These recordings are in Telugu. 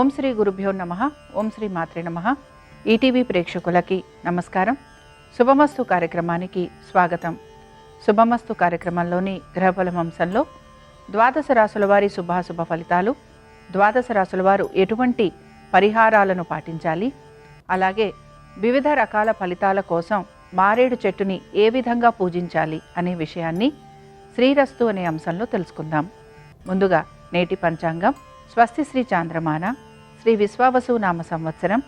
ఓం శ్రీ గురుభ్యో నమః. ఓం శ్రీ మాత్రే నమః. ఈటీవీ ప్రేక్షకులకి నమస్కారం. శుభమస్తు కార్యక్రమానికి స్వాగతం. శుభమస్తు కార్యక్రమంలోని గ్రహబలం అంశంలో ద్వాదశ రాశుల వారి శుభాశుభ ఫలితాలు, ద్వాదశ రాశుల వారు ఎటువంటి పరిహారాలను పాటించాలి, అలాగే వివిధ రకాల ఫలితాల కోసం మారేడు చెట్టుని ఏ విధంగా పూజించాలి అనే విషయాన్ని శ్రీరస్తు అనే అంశంలో తెలుసుకుందాం. ముందుగా నేటి పంచాంగం. స్వస్తి శ్రీ చాంద్రమాన శ్రీ విశ్వావసు నామ సంవత్సరం,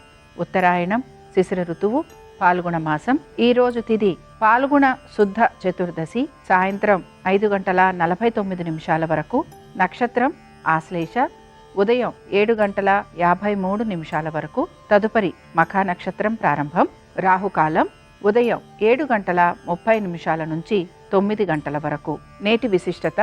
ఉత్తరాయణం, శిశిర ఋతువు, పాల్గొన మాసం. ఈరోజు తిథి పాల్గొన శుద్ధ చతుర్దశి, సాయంత్రం 5:49 వరకు. నక్షత్రం ఆశ్లేష, ఉదయం 7:53 వరకు. తదుపరి మఖా నక్షత్రం ప్రారంభం. రాహుకాలం ఉదయం 7:30 నుంచి 9 వరకు. నేటి విశిష్టత: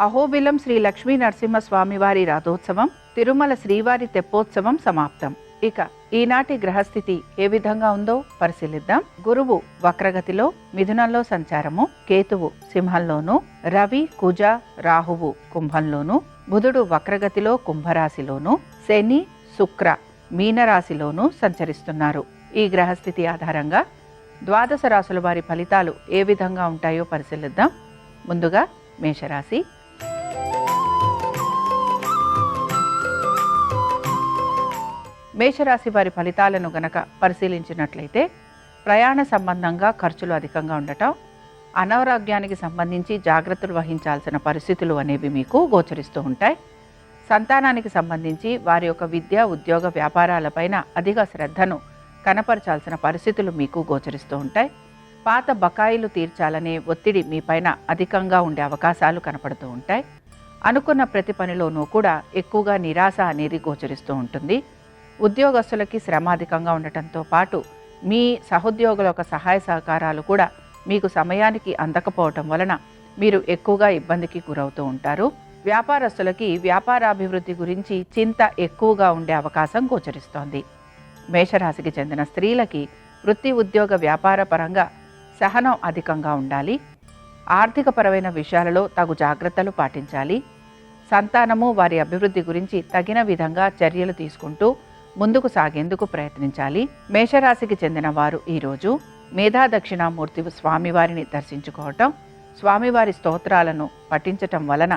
అహోబిలం శ్రీ లక్ష్మీ నరసింహ స్వామివారి రథోత్సవం, తిరుమల శ్రీవారి తెప్పోత్సవం సమాప్తం. ఇక ఈనాటి గ్రహస్థితి ఏ విధంగా ఉందో పరిశీలిద్దాం. గురువు వక్రగతిలో మిథునంలో సంచారము, కేతువు సింహంలోను, రవి, కుజ, రాహువు కుంభంలోను, బుధుడు వక్రగతిలో కుంభరాశిలోను, శని, శుక్ర మీనరాశిలోను సంచరిస్తున్నారు. ఈ గ్రహస్థితి ఆధారంగా ద్వాదశ రాశుల వారి ఫలితాలు ఏ విధంగా ఉంటాయో పరిశీలిద్దాం. ముందుగా మేషరాశి. మేషరాశి వారి ఫలితాలను గనక పరిశీలించినట్లయితే, ప్రయాణ సంబంధంగా ఖర్చులు అధికంగా ఉండటం, అనారోగ్యానికి సంబంధించి జాగ్రత్తలు వహించాల్సిన పరిస్థితులు అనేవి మీకు గోచరిస్తూ ఉంటాయి. సంతానానికి సంబంధించి వారి యొక్క విద్య, ఉద్యోగ, వ్యాపారాలపైన అధిక శ్రద్ధను కనపరచాల్సిన పరిస్థితులు మీకు గోచరిస్తూ ఉంటాయి. పాత బకాయిలు తీర్చాలనే ఒత్తిడి మీ పైన అధికంగా ఉండే అవకాశాలు కనపడుతూ ఉంటాయి. అనుకున్న ప్రతి పనిలోనూ కూడా ఎక్కువగా నిరాశ అనేది గోచరిస్తూ ఉంటుంది. ఉద్యోగస్తులకి శ్రమ అధికంగా ఉండటంతో పాటు మీ సహోద్యోగుల యొక్క సహాయ సహకారాలు కూడా మీకు సమయానికి అందకపోవటం వలన మీరు ఎక్కువగా ఇబ్బందికి గురవుతూ ఉంటారు. వ్యాపారస్తులకి వ్యాపారాభివృద్ధి గురించి చింత ఎక్కువగా ఉండే అవకాశం గోచరిస్తోంది. మేషరాశికి చెందిన స్త్రీలకి వృత్తి, ఉద్యోగ, వ్యాపార పరంగా సహనం అధికంగా ఉండాలి. ఆర్థికపరమైన విషయాలలో తగు జాగ్రత్తలు పాటించాలి. సంతానము వారి అభివృద్ధి గురించి తగిన విధంగా చర్యలు తీసుకుంటూ ముందుకు సాగేందుకు ప్రయత్నించాలి. మేషరాశికి చెందిన వారు ఈరోజు మేధా దక్షిణామూర్తి స్వామివారిని దర్శించుకోవటం, స్వామివారి స్తోత్రాలను పఠించటం వలన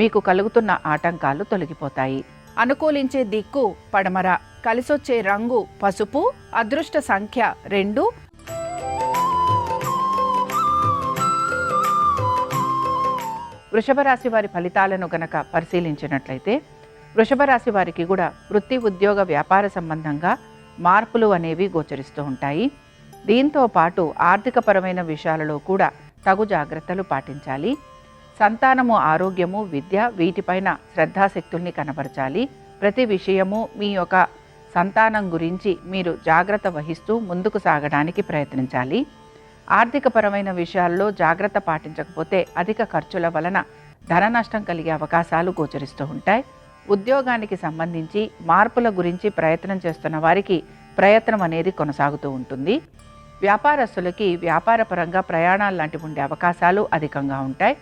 మీకు కలుగుతున్న ఆటంకాలు తొలగిపోతాయి. అనుకూలించే దిక్కు పడమర, కలిసొచ్చే రంగు పసుపు, అదృష్ట సంఖ్య 2. వృషభ రాశి వారి ఫలితాలను గనక పరిశీలించినట్లయితే, వృషభ రాశి వారికి కూడా వృత్తి, ఉద్యోగ, వ్యాపార సంబంధంగా మార్పులు అనేవి గోచరిస్తూ ఉంటాయి. దీంతో పాటు ఆర్థికపరమైన విషయాలలో కూడా తగు జాగ్రత్తలు పాటించాలి. సంతానము, ఆరోగ్యము, విద్య వీటిపైన శ్రద్ధాశక్తుల్ని కనబరచాలి. ప్రతి విషయము మీ యొక్క సంతానం గురించి మీరు జాగ్రత్త వహిస్తూ ముందుకు సాగడానికి ప్రయత్నించాలి. ఆర్థికపరమైన విషయాల్లో జాగ్రత్త పాటించకపోతే అధిక ఖర్చుల వలన ధన నష్టం కలిగే అవకాశాలు గోచరిస్తూ ఉంటాయి. ఉద్యోగానికి సంబంధించి మార్పుల గురించి ప్రయత్నం చేస్తున్న వారికి ప్రయత్నం అనేది కొనసాగుతూ ఉంటుంది. వ్యాపారస్తులకి వ్యాపారపరంగా ప్రయాణాలు లాంటివి ఉండే అవకాశాలు అధికంగా ఉంటాయి.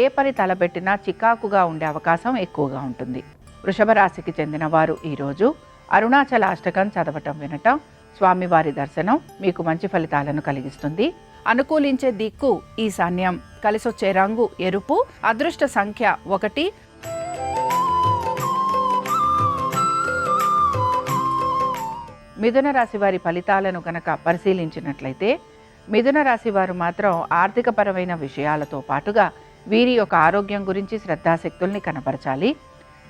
ఏ పని తలబెట్టినా చికాకుగా ఉండే అవకాశం ఎక్కువగా ఉంటుంది. వృషభ రాశికి చెందిన వారు ఈరోజు అరుణాచల అష్టకం చదవటం, వినటం, స్వామివారి దర్శనం మీకు మంచి ఫలితాలను కలిగిస్తుంది. అనుకూలించే దిక్కు ఈశాన్యం, కలిసొచ్చే రంగు ఎరుపు, అదృష్ట సంఖ్య 1. మిథున రాశి వారి ఫలితాలను గనక పరిశీలించినట్లయితే, మిథున రాశి వారు మాత్రం ఆర్థికపరమైన విషయాలతో పాటుగా వీరి యొక్క ఆరోగ్యం గురించి శ్రద్ధాశక్తుల్ని కనపరచాలి.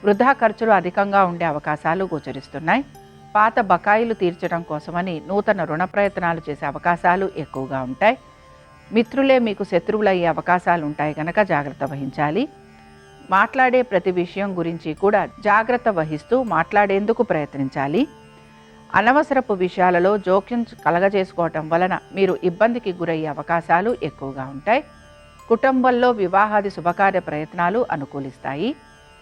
వృధా ఖర్చులు అధికంగా ఉండే అవకాశాలు గోచరిస్తున్నాయి. పాత బకాయిలు తీర్చడం కోసమని నూతన రుణ ప్రయత్నాలు చేసే అవకాశాలు ఎక్కువగా ఉంటాయి. మిత్రులే మీకు శత్రువులు అయ్యే అవకాశాలు ఉంటాయి కనుక జాగ్రత్త వహించాలి. మాట్లాడే ప్రతి విషయం గురించి కూడా జాగ్రత్త వహిస్తూ మాట్లాడేందుకు ప్రయత్నించాలి. అనవసరపు విషయాలలో జోక్యం కలగజేసుకోవటం వలన మీరు ఇబ్బందికి గురయ్యే అవకాశాలు ఎక్కువగా ఉంటాయి. కుటుంబంలో వివాహాది శుభకార్య ప్రయత్నాలు అనుకూలిస్తాయి.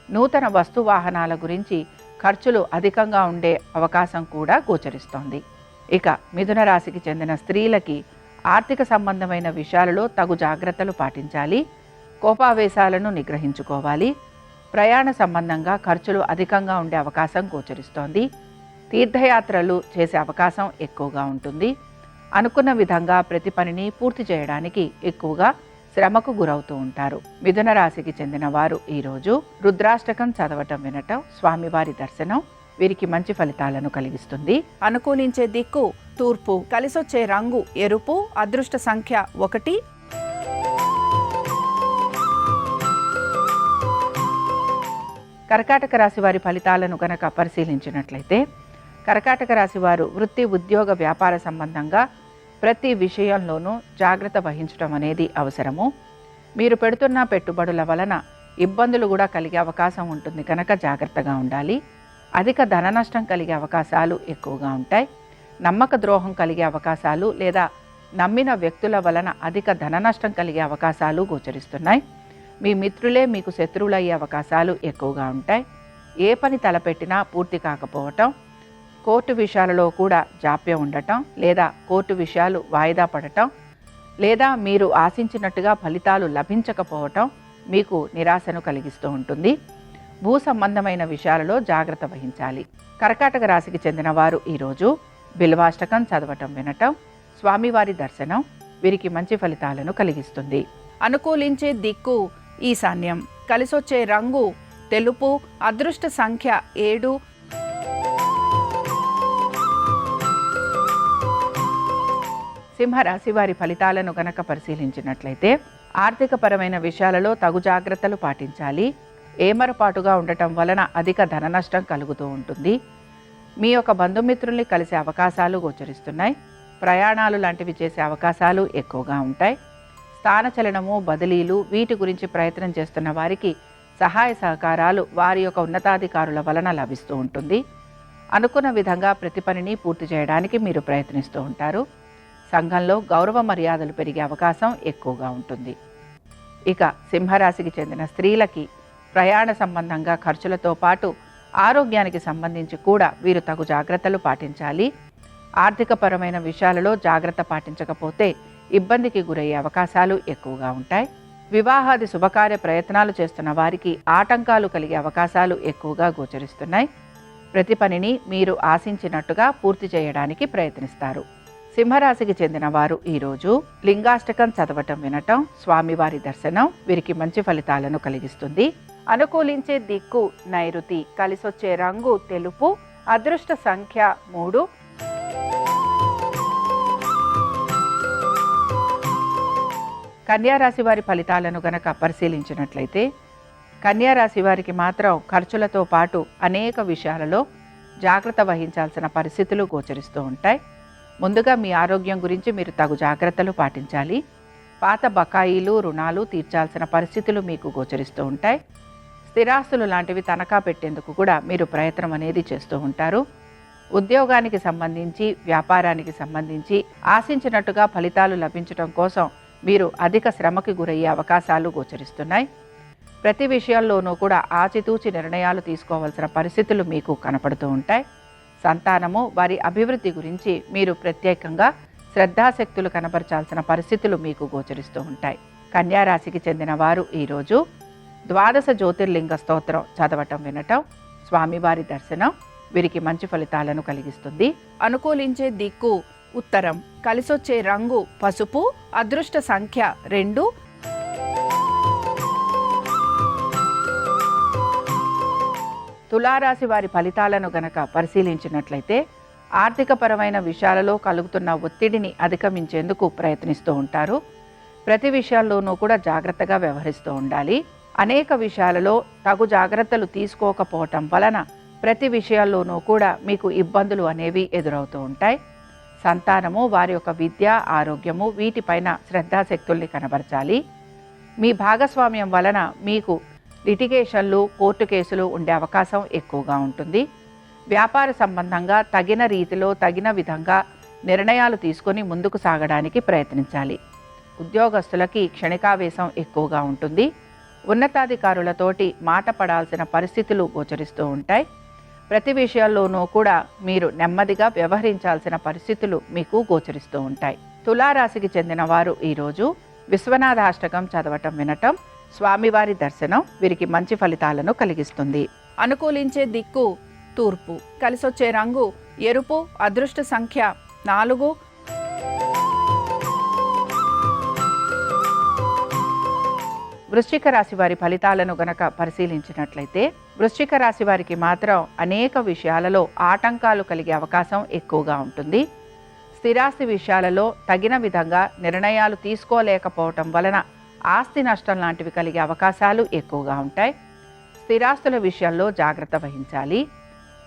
నూతన వస్తు వాహనాల గురించి ఖర్చులు అధికంగా ఉండే అవకాశం కూడా గోచరిస్తోంది. ఇక మిథున రాశికి చెందిన స్త్రీలకి ఆర్థిక సంబంధమైన విషయాలలో తగు జాగ్రత్తలు పాటించాలి. కోపావేశాలను నిగ్రహించుకోవాలి. ప్రయాణ సంబంధంగా ఖర్చులు అధికంగా ఉండే అవకాశం గోచరిస్తోంది. తీర్థయాత్రలు చేసే అవకాశం ఎక్కువగా ఉంటుంది. అనుకున్న విధంగా ప్రతి పనిని పూర్తి చేయడానికి ఎక్కువగా శ్రమకు గురవుతూ ఉంటారు. మిథున రాశికి చెందిన వారు ఈరోజు రుద్రాష్టకం చదవటం వినటం, స్వామివారి దర్శనం వీరికి మంచి ఫలితాలను కలిగిస్తుంది. అనుకూలించే దిక్కు తూర్పు, కలిసొచ్చే రంగు ఎరుపు, అదృష్ట సంఖ్య 1. కర్కాటక రాశి వారి ఫలితాలను గనక పరిశీలించినట్లయితే, కర్కాటక రాశి వారు వృత్తి, ఉద్యోగ, వ్యాపార సంబంధంగా ప్రతి విషయంలోనూ జాగ్రత్త వహించడం అనేది అవసరము. మీరు పెడుతున్న పెట్టుబడుల వలన ఇబ్బందులు కూడా కలిగే అవకాశం ఉంటుంది కనుక జాగ్రత్తగా ఉండాలి. అధిక ధన నష్టం కలిగే అవకాశాలు ఎక్కువగా ఉంటాయి. నమ్మక ద్రోహం కలిగే అవకాశాలు లేదా నమ్మిన వ్యక్తుల వలన అధిక ధన నష్టం కలిగే అవకాశాలు గోచరిస్తున్నాయి. మీ మిత్రులే మీకు శత్రువులు అయ్యే అవకాశాలు ఎక్కువగా ఉంటాయి. ఏ పని తలపెట్టినా పూర్తి కాకపోవటం, కోర్టు విషయాలలో కూడా జాప్యం ఉండటం లేదా కోర్టు విషయాలు వాయిదా పడటం లేదా మీరు ఆశించినట్టుగా ఫలితాలు లభించకపోవటం మీకు నిరాశను కలిగిస్తూ ఉంటుంది. భూ సంబంధమైన విషయాలలో జాగ్రత్త వహించాలి. కర్కాటక రాశికి చెందిన వారు ఈరోజు బిల్వాష్టకం చదవటం వినటం, స్వామివారి దర్శనం వీరికి మంచి ఫలితాలను కలిగిస్తుంది. అనుకూలించే దిక్కు ఈశాన్యం, కలిసొచ్చే రంగు తెలుపు, అదృష్ట సంఖ్య 7. సింహరాశి వారి ఫలితాలను గనక పరిశీలించినట్లయితే, ఆర్థికపరమైన విషయాలలో తగు జాగ్రత్తలు పాటించాలి. ఏమరపాటుగా ఉండటం వలన అధిక ధన నష్టం కలుగుతూ ఉంటుంది. మీ యొక్క బంధుమిత్రుల్ని కలిసే అవకాశాలు గోచరిస్తున్నాయి. ప్రయాణాలు లాంటివి చేసే అవకాశాలు ఎక్కువగా ఉంటాయి. స్థానచలనము, బదిలీలు వీటి గురించి ప్రయత్నం చేస్తున్న వారికి సహాయ సహకారాలు వారి యొక్క ఉన్నతాధికారుల వలన లభిస్తూ ఉంటుంది. అనుకున్న విధంగా ప్రతి పనిని పూర్తి చేయడానికి మీరు ప్రయత్నిస్తూ ఉంటారు. సంఘంలో గౌరవ మర్యాదలు పెరిగే అవకాశం ఎక్కువగా ఉంటుంది. ఇక సింహరాశికి చెందిన స్త్రీలకి ప్రయాణ సంబంధంగా ఖర్చులతో పాటు ఆరోగ్యానికి సంబంధించి కూడా వీరు తగు జాగ్రత్తలు పాటించాలి. ఆర్థికపరమైన విషయాలలో జాగ్రత్త పాటించకపోతే ఇబ్బందికి గురయ్యే అవకాశాలు ఎక్కువగా ఉంటాయి. వివాహాది శుభకార్య ప్రయత్నాలు చేస్తున్న వారికి ఆటంకాలు కలిగే అవకాశాలు ఎక్కువగా గోచరిస్తున్నాయి. ప్రతి పనిని మీరు ఆశించినట్టుగా పూర్తి చేయడానికి ప్రయత్నిస్తారు. సింహరాశికి చెందిన వారు ఈరోజు లింగాష్టకం చదవటం వినటం, స్వామివారి దర్శనం వీరికి మంచి ఫలితాలను కలిగిస్తుంది. అనుకూలించే దిక్కు నైరుతి, కలిసొచ్చే రంగు తెలుపు, అదృష్ట సంఖ్య 3. కన్యారాశి వారి ఫలితాలను గనక పరిశీలించినట్లయితే, కన్యారాశి వారికి మాత్రం ఖర్చులతో పాటు అనేక విషయాలలో జాగ్రత్త వహించాల్సిన పరిస్థితులు గోచరిస్తూ ఉంటాయి. ముందుగా మీ ఆరోగ్యం గురించి మీరు తగు జాగ్రత్తలు పాటించాలి. పాత బకాయిలు, రుణాలు తీర్చాల్సిన పరిస్థితులు మీకు గోచరిస్తూ ఉంటాయి. స్థిరాస్తులు లాంటివి తనఖా పెట్టేందుకు కూడా మీరు ప్రయత్నం అనేది చేస్తూ ఉంటారు. ఉద్యోగానికి సంబంధించి, వ్యాపారానికి సంబంధించి ఆశించినట్టుగా ఫలితాలు లభించడం కోసం మీరు అధిక శ్రమకి గురయ్యే అవకాశాలు గోచరిస్తున్నాయి. ప్రతి విషయంలోనూ కూడా ఆచితూచి నిర్ణయాలు తీసుకోవాల్సిన పరిస్థితులు మీకు కనపడుతూ ఉంటాయి. సంతానము, వారి అభివృద్ధి గురించి మీరు ప్రత్యేకంగా శ్రద్ధాశక్తులు కనబరచాల్సిన పరిస్థితులు మీకు గోచరిస్తూ ఉంటాయి. కన్యారాశికి చెందిన వారు ఈరోజు ద్వాదశ జ్యోతిర్లింగ స్తోత్రం చదవటం వినటం, స్వామివారి దర్శనం వీరికి మంచి ఫలితాలను కలిగిస్తుంది. అనుకూలించే దిక్కు ఉత్తరం, కలిసొచ్చే రంగు పసుపు, అదృష్ట సంఖ్య 2. తులారాశి వారి ఫలితాలను గనక పరిశీలించినట్లయితే, ఆర్థికపరమైన విషయాలలో కలుగుతున్న ఒత్తిడిని అధిగమించేందుకు ప్రయత్నిస్తూ ఉంటారు. ప్రతి విషయాల్లోనూ కూడా జాగ్రత్తగా వ్యవహరిస్తూ ఉండాలి. అనేక విషయాలలో తగు జాగ్రత్తలు తీసుకోకపోవటం వలన ప్రతి విషయాల్లోనూ కూడా మీకు ఇబ్బందులు అనేవి ఎదురవుతూ ఉంటాయి. సంతానము, వారి యొక్క విద్య, ఆరోగ్యము వీటిపైన శ్రద్ధాశక్తుల్ని కనబరచాలి. మీ భాగస్వామ్యం వలన మీకు లిటిగేషన్లు, కోర్టు కేసులు ఉండే అవకాశం ఎక్కువగా ఉంటుంది. వ్యాపార సంబంధంగా తగిన రీతిలో, తగిన విధంగా నిర్ణయాలు తీసుకొని ముందుకు సాగడానికి ప్రయత్నించాలి. ఉద్యోగస్తులకి క్షణికావేశం ఎక్కువగా ఉంటుంది. ఉన్నతాధికారులతోటి మాట పడాల్సిన పరిస్థితులు గోచరిస్తూ ఉంటాయి. ప్రతి విషయాల్లోనూ కూడా మీరు నెమ్మదిగా వ్యవహరించాల్సిన పరిస్థితులు మీకు గోచరిస్తూ ఉంటాయి. తులారాశికి చెందిన వారు ఈరోజు విశ్వనాథాష్టకం చదవటం వినటం, స్వామివారి దర్శనం వీరికి మంచి ఫలితాలను కలిగిస్తుంది. అనుకూలించే దిక్కు తూర్పు. కలిసొచ్చే రంగు ఎరుపు. అదృష్ట సంఖ్య 4. వృశ్చిక రాశి వారి ఫలితాలను గనక పరిశీలించినట్లయితే వృశ్చిక రాశి వారికి మాత్రం అనేక విషయాలలో ఆటంకాలు కలిగే అవకాశం ఎక్కువగా ఉంటుంది. స్థిరాస్తి విషయాలలో తగిన విధంగా నిర్ణయాలు తీసుకోలేకపోవటం వలన ఆస్తి నష్టం లాంటివి కలిగే అవకాశాలు ఎక్కువగా ఉంటాయి. స్థిరాస్తుల విషయంలో జాగ్రత్త వహించాలి.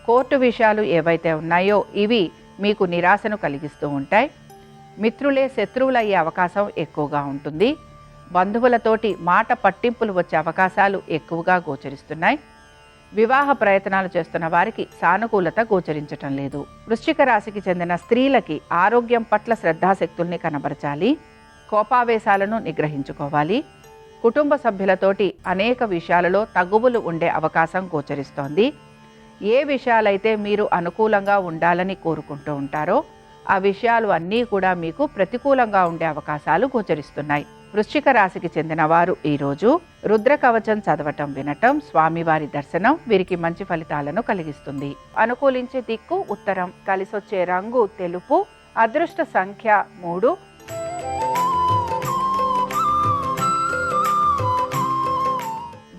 కోర్టు విషయాలు ఏవైతే ఉన్నాయో ఇవి మీకు నిరాశను కలిగిస్తూ ఉంటాయి. మిత్రులే శత్రువులయ్యే అవకాశం ఎక్కువగా ఉంటుంది. బంధువులతోటి మాట పట్టింపులు వచ్చే అవకాశాలు ఎక్కువగా గోచరిస్తున్నాయి. వివాహ ప్రయత్నాలు చేస్తున్న వారికి సానుకూలత గోచరించటం లేదు. వృశ్చిక రాశికి చెందిన స్త్రీలకి ఆరోగ్యం పట్ల శ్రద్ధాశక్తుల్ని కనబరచాలి. కోపావేశాలను నిగ్రహించుకోవాలి. కుటుంబ సభ్యులతోటి అనేక విషయాలలో తగ్గుబులు ఉండే అవకాశం గోచరిస్తోంది. ఏ విషయాలైతే మీరు అనుకూలంగా ఉండాలని కోరుకుంటూ ఉంటారో ఆ విషయాలు అన్నీ కూడా మీకు ప్రతికూలంగా ఉండే అవకాశాలు గోచరిస్తున్నాయి. వృశ్చిక రాశికి చెందిన వారు ఈరోజు రుద్ర కవచం చదవటం, వినటం, స్వామివారి దర్శనం వీరికి మంచి ఫలితాలను కలిగిస్తుంది. అనుకూలించే దిక్కు ఉత్తరం. కలిసొచ్చే రంగు తెలుపు. అదృష్ట సంఖ్య 3.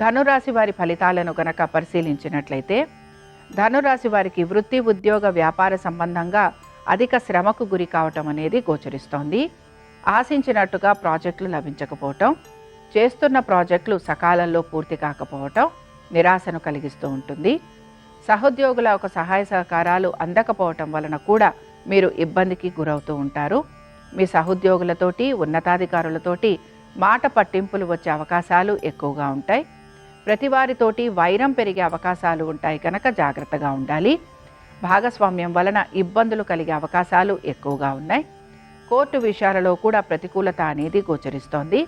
ధనురాశి వారి ఫలితాలను గనక పరిశీలించినట్లయితే ధనురాశి వారికి వృత్తి, ఉద్యోగ, వ్యాపార సంబంధంగా అధిక శ్రమకు గురి కావటం అనేది గోచరిస్తోంది. ఆశించినట్టుగా ప్రాజెక్టులు లభించకపోవటం, చేస్తున్న ప్రాజెక్టులు సకాలంలో పూర్తి కాకపోవటం నిరాశను కలిగిస్తూ ఉంటుంది. సహోద్యోగుల ఒక సహాయ సహకారాలు అందకపోవటం వలన కూడా మీరు ఇబ్బందికి గురవుతూ ఉంటారు. మీ సహోద్యోగులతోటి, ఉన్నతాధికారులతోటి మాట పట్టింపులు వచ్చే అవకాశాలు ఎక్కువగా ఉంటాయి. ప్రతివారితోటి వైరం పెరిగే అవకాశాలు ఉంటాయి కనుక జాగ్రత్తగా ఉండాలి. భాగస్వామ్యం వలన ఇబ్బందులు కలిగే అవకాశాలు ఎక్కువగా ఉన్నాయి. కోర్టు విషయాలలో కూడా ప్రతికూలత అనేది గోచరిస్తోంది.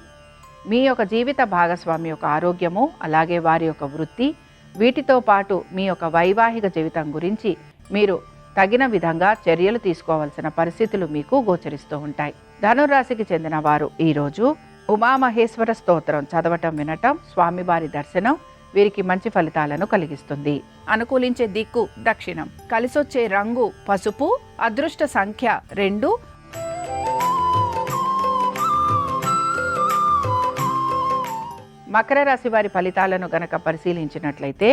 మీ యొక్క జీవిత భాగస్వామి యొక్క ఆరోగ్యము, అలాగే వారి యొక్క వృత్తి, వీటితో పాటు మీ యొక్క వైవాహిక జీవితం గురించి మీరు తగిన విధంగా చర్యలు తీసుకోవాల్సిన పరిస్థితులు మీకు గోచరిస్తూ ఉంటాయి. ధనురాశికి చెందిన వారు ఈరోజు ఉమామహేశ్వర స్తోత్రం చదవటం, వినటం, స్వామివారి దర్శనం వీరికి మంచి ఫలితాలను కలిగిస్తుంది. అనుకూలించే దిక్కు దక్షిణం. కలిసొచ్చే రంగు పసుపు. అదృష్ట సంఖ్య 2. మకర రాశి వారి ఫలితాలను గనక పరిశీలించినట్లయితే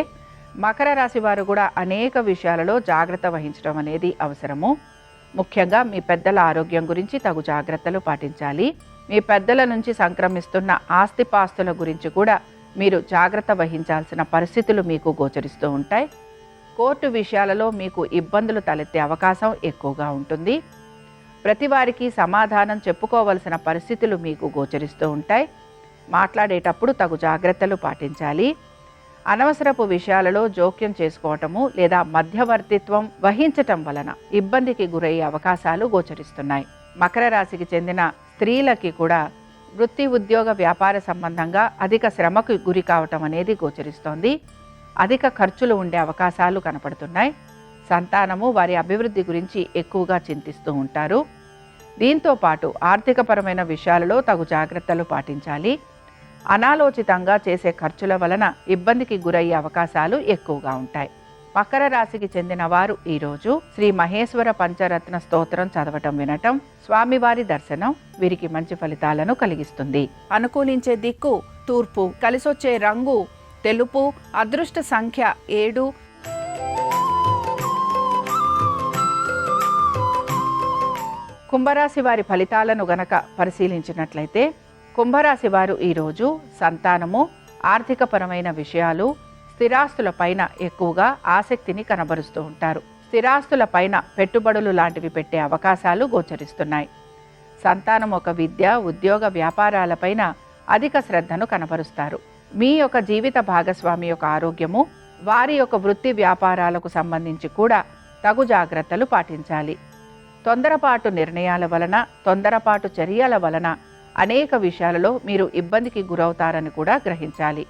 మకర రాశి వారు కూడా అనేక విషయాలలో జాగ్రత్త వహించడం అనేది అవసరము. ముఖ్యంగా మీ పెద్దల ఆరోగ్యం గురించి తగు జాగ్రత్తలు పాటించాలి. మీ పెద్దల నుంచి సంక్రమిస్తున్న ఆస్తిపాస్తుల గురించి కూడా మీరు జాగ్రత్త వహించాల్సిన పరిస్థితులు మీకు గోచరిస్తూ ఉంటాయి. కోర్టు విషయాలలో మీకు ఇబ్బందులు తలెత్తే అవకాశం ఎక్కువగా ఉంటుంది. ప్రతి వారికి సమాధానం చెప్పుకోవలసిన పరిస్థితులు మీకు గోచరిస్తూ ఉంటాయి. మాట్లాడేటప్పుడు తగు జాగ్రత్తలు పాటించాలి. అనవసరపు విషయాలలో జోక్యం చేసుకోవటము లేదా మధ్యవర్తిత్వం వహించటం వలన ఇబ్బందికి గురయ్యే అవకాశాలు గోచరిస్తున్నాయి. మకర రాశికి చెందిన స్త్రీలకి కూడా వృత్తి, ఉద్యోగ, వ్యాపార సంబంధంగా అధిక శ్రమకు గురి కావటం అనేది గోచరిస్తోంది. అధిక ఖర్చులు ఉండే అవకాశాలు కనపడుతున్నాయి. సంతానము వారి అభివృద్ధి గురించి ఎక్కువగా చింతిస్తూ ఉంటారు. దీంతో పాటు ఆర్థికపరమైన విషయాలలో తగు జాగ్రత్తలు పాటించాలి. అనాలోచితంగా చేసే ఖర్చుల వలన ఇబ్బందికి గురయ్యే అవకాశాలు ఎక్కువగా ఉంటాయి. మకర రాశికి చెందిన వారు ఈరోజు శ్రీ మహేశ్వర పంచరత్న స్తోత్రం చదవటం, వినటం, స్వామివారి దర్శనం వీరికి మంచి ఫలితాలను కలిగిస్తుంది. అనుకూలించే దిక్కు తూర్పు. కలిసొచ్చే రంగు తెలుపు. అదృష్ట సంఖ్య 7. కుంభరాశి వారి ఫలితాలను గనక పరిశీలించినట్లయితే కుంభరాశి వారు ఈరోజు సంతానము, ఆర్థికపరమైన విషయాలు, స్థిరాస్తుల పైన ఎక్కువగా ఆసక్తిని కనబరుస్తూ ఉంటారు. స్థిరాస్తుల పైన పెట్టుబడులు లాంటివి పెట్టే అవకాశాలు గోచరిస్తున్నాయి. సంతానం ఒక విద్య, ఉద్యోగ, వ్యాపారాలపైన అధిక శ్రద్ధను కనబరుస్తారు. మీ యొక్క జీవిత భాగస్వామి యొక్క ఆరోగ్యము, వారి యొక్క వృత్తి వ్యాపారాలకు సంబంధించి కూడా తగు జాగ్రత్తలు పాటించాలి. తొందరపాటు నిర్ణయాల వలన, తొందరపాటు చర్యల వలన అనేక విషయాలలో మీరు ఇబ్బందికి గురవుతారని కూడా గ్రహించాలి.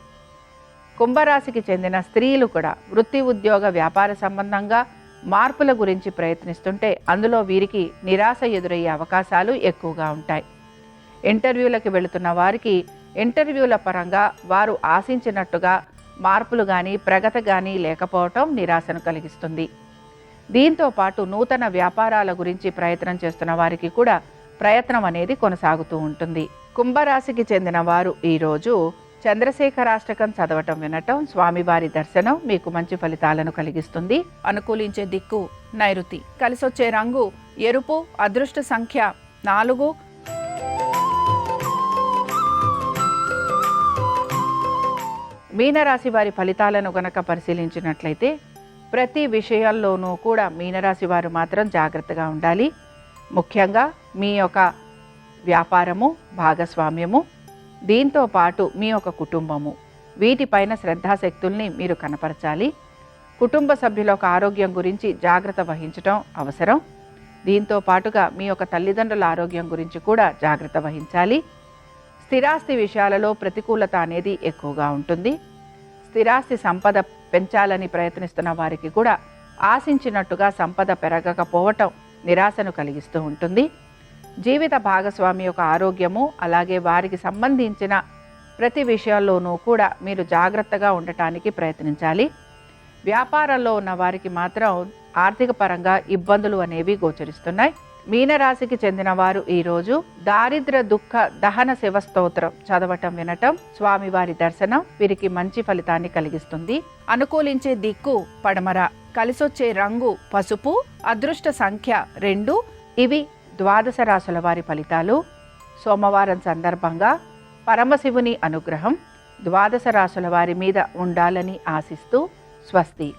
కుంభరాశికి చెందిన స్త్రీలు కూడా వృత్తి, ఉద్యోగ, వ్యాపార సంబంధంగా మార్పుల గురించి ప్రయత్నిస్తుంటే అందులో వీరికి నిరాశ ఎదురయ్యే అవకాశాలు ఎక్కువగా ఉంటాయి. ఇంటర్వ్యూలకు వెళుతున్న వారికి ఇంటర్వ్యూల పరంగా వారు ఆశించినట్టుగా మార్పులు కానీ ప్రగతి కానీ లేకపోవటం నిరాశను కలిగిస్తుంది. దీంతో పాటు నూతన వ్యాపారాల గురించి ప్రయత్నం చేస్తున్న వారికి కూడా ప్రయత్నం అనేది కొనసాగుతూ ఉంటుంది. కుంభరాశికి చెందిన వారు ఈరోజు చంద్రశేఖరాష్టకం చదవటం వినటం, స్వామివారి దర్శనం మీకు మంచి ఫలితాలను కలిగిస్తుంది. అనుకూలించే దిక్కు నైరుతి. కలిసొచ్చే రంగు ఎరుపు. అదృష్ట సంఖ్య 4. మీనరాశి వారి ఫలితాలను గనక పరిశీలించినట్లయితే ప్రతి విషయాల్లోనూ కూడా మీనరాశి వారు మాత్రం జాగ్రత్తగా ఉండాలి. ముఖ్యంగా మీ యొక్క వ్యాపారము, భాగస్వామ్యము, దీంతో పాటు మీ యొక్క కుటుంబము, వీటిపైన శ్రద్ధాశక్తుల్ని మీరు కనపరచాలి. కుటుంబ సభ్యుల యొక్క ఆరోగ్యం గురించి జాగ్రత్త వహించడం అవసరం. దీంతో పాటుగా మీ యొక్క తల్లిదండ్రుల ఆరోగ్యం గురించి కూడా జాగ్రత్త వహించాలి. స్థిరాస్తి విషయాలలో ప్రతికూలత అనేది ఎక్కువగా ఉంటుంది. స్థిరాస్తి సంపద పెంచాలని ప్రయత్నిస్తున్న వారికి కూడా ఆశించినట్టుగా సంపద పెరగకపోవటం నిరాశను కలిగిస్తూ ఉంటుంది. జీవిత భాగస్వామి యొక్క ఆరోగ్యము, అలాగే వారికి సంబంధించిన ప్రతి విషయాల్లోనూ కూడా మీరు జాగ్రత్తగా ఉండటానికి ప్రయత్నించాలి. వ్యాపారంలో ఉన్న వారికి మాత్రం ఆర్థిక పరంగా ఇబ్బందులు అనేవి గోచరిస్తున్నాయి. మీనరాశికి చెందిన వారు ఈరోజు దారిద్ర దుఃఖ దహన శివ స్తోత్రం చదవటం వినటం, స్వామివారి దర్శనం వీరికి మంచి ఫలితాన్ని కలిగిస్తుంది. అనుకూలించే దిక్కు పడమర. కలిసొచ్చే రంగు పసుపు. అదృష్ట సంఖ్య 2. ఇవి ద్వాదశ రాశుల వారి ఫలితాలు. సోమవారం సందర్భంగా పరమశివుని అనుగ్రహం ద్వాదశ రాశుల వారి మీద ఉండాలని ఆశిస్తూ స్వస్తి.